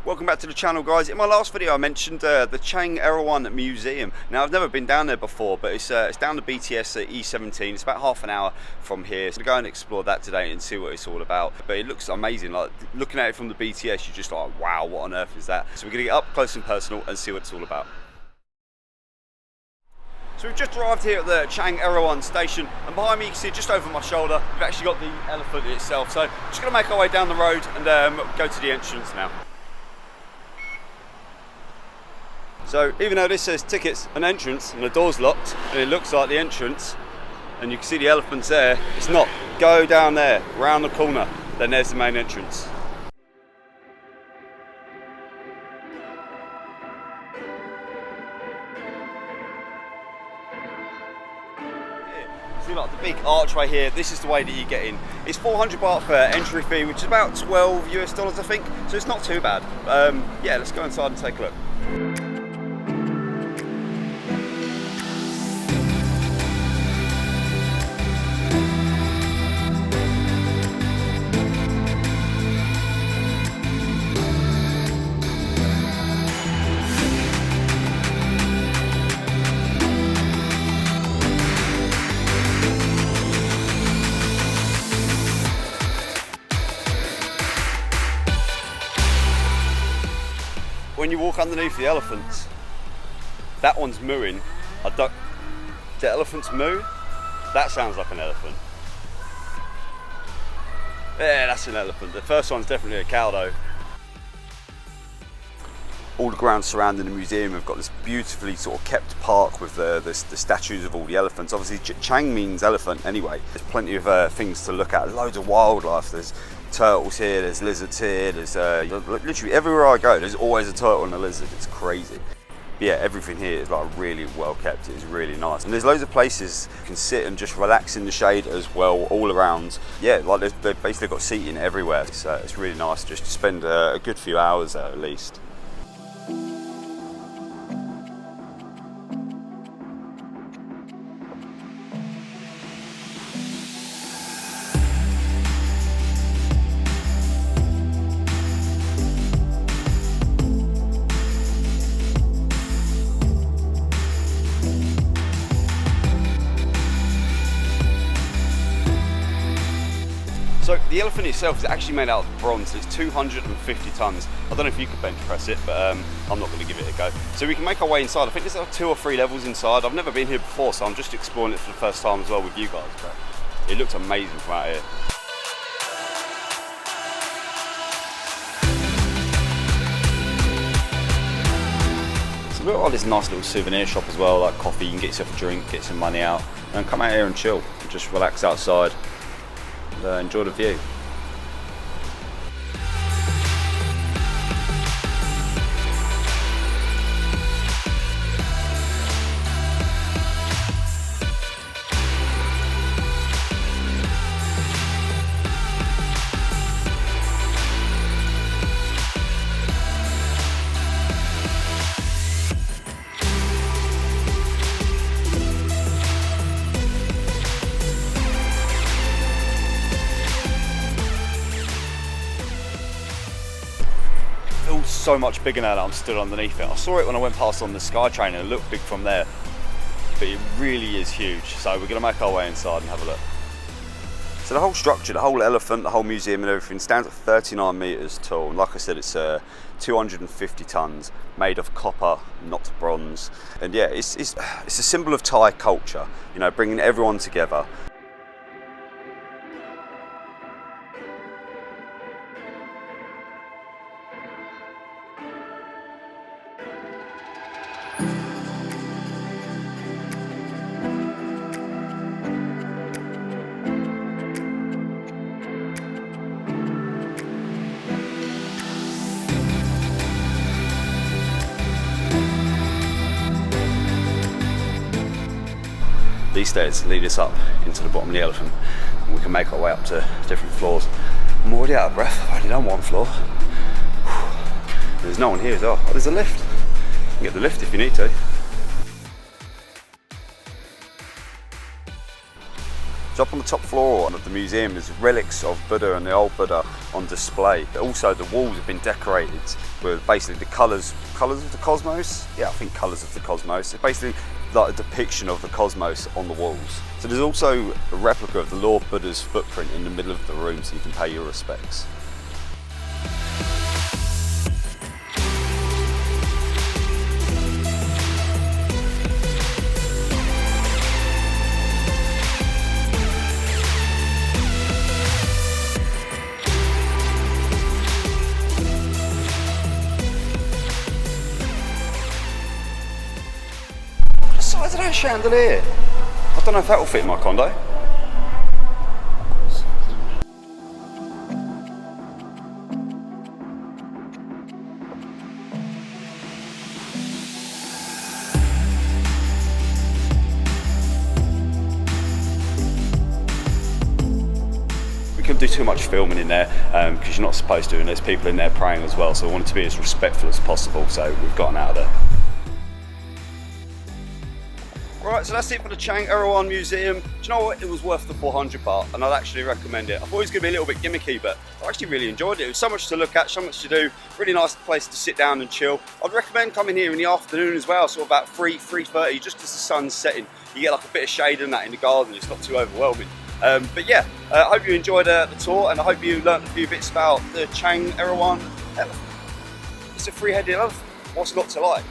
Welcome back to the channel, guys. In my last video I mentioned the Chang Erawan Museum. Now I've never been down there before, but it's down the BTS at E17. It's about half an hour from here, so we're going to explore that today and see what it's all about. But it looks amazing. Like, looking at it from the BTS, you're just like, wow, what on earth is that? So we're going to get up close and personal and see what it's all about. So we've just arrived here at the Chang Erawan station, and behind me you can see just over my shoulder we've actually got the elephant itself. So just going to make our way down the road and go to the entrance now. So even though this says tickets and entrance and the door's locked and it looks like the entrance and you can see the elephants there, it's not. Go down there, round the corner, then there's the main entrance. See, like the big archway here, this is the way that you get in. It's 400 baht for entry fee, which is about $12 US I think, so it's not too bad. Yeah, let's go inside and take a look. When you walk underneath the elephants, that one's mooing. The elephants moo? That sounds like an elephant. Yeah, that's an elephant. The first one's definitely a cow though. All the grounds surrounding the museum have got this beautifully sort of kept park with the statues of all the elephants. Obviously Chang means elephant anyway. There's plenty of things to look at, loads of wildlife. There's turtles here, there's lizards here, there's literally everywhere I go there's always a turtle and a lizard. It's crazy. But yeah, everything here is like really well kept. It's really nice, and there's loads of places you can sit and just relax in the shade as well, all around. Yeah, like they've basically got seating everywhere, so it's really nice just to spend a good few hours there at least. So the elephant itself is actually made out of bronze. It's 250 tons. I don't know if you could bench press it, but I'm not going to give it a go. So we can make our way inside. I think there's like 2 or 3 levels inside. I've never been here before, so I'm just exploring it for the first time as well with you guys. But it looks amazing from out here. So we've got this nice little souvenir shop as well, like coffee. You can get yourself a drink, get some money out, and come out here and chill. Just relax outside. Enjoy the view. So much bigger now that I'm stood underneath it. I saw it when I went past on the SkyTrain and it looked big from there, but it really is huge. So we're going to make our way inside and have a look. So the whole structure, the whole elephant, the whole museum and everything stands at 39 meters tall. And like I said, it's 250 tons, made of copper, not bronze. And yeah, it's a symbol of Thai culture, you know, bringing everyone together. These stairs lead us up into the bottom of the elephant, and we can make our way up to different floors. I'm already out of breath. I've only done one floor. There's no one here as well. Oh, there's a lift. You can get the lift if you need to. So up on the top floor of the museum, there's relics of Buddha and the old Buddha on display. But also the walls have been decorated with basically the colours of the cosmos. Yeah, I think colours of the cosmos. It's basically like a depiction of the cosmos on the walls. So there's also a replica of the Lord Buddha's footprint in the middle of the room, so you can pay your respects. The size of that chandelier. I don't know if that will fit in my condo. We couldn't do too much filming in there because you're not supposed to, and there's people in there praying as well, so I wanted to be as respectful as possible, so we've gotten out of there. Right, so that's it for the Chang Erawan Museum. Do you know what? It was worth the 400 baht, and I'd actually recommend it. I thought it was going to be a little bit gimmicky, but I actually really enjoyed it. It was so much to look at, so much to do. Really nice place to sit down and chill. I'd recommend coming here in the afternoon as well, sort of about 3:30, just as the sun's setting. You get like a bit of shade and that in the garden. It's not too overwhelming. But yeah, I hope you enjoyed the tour, and I hope you learnt a few bits about the Chang Erawan elephant. It's a three-headed elephant. What's not to like?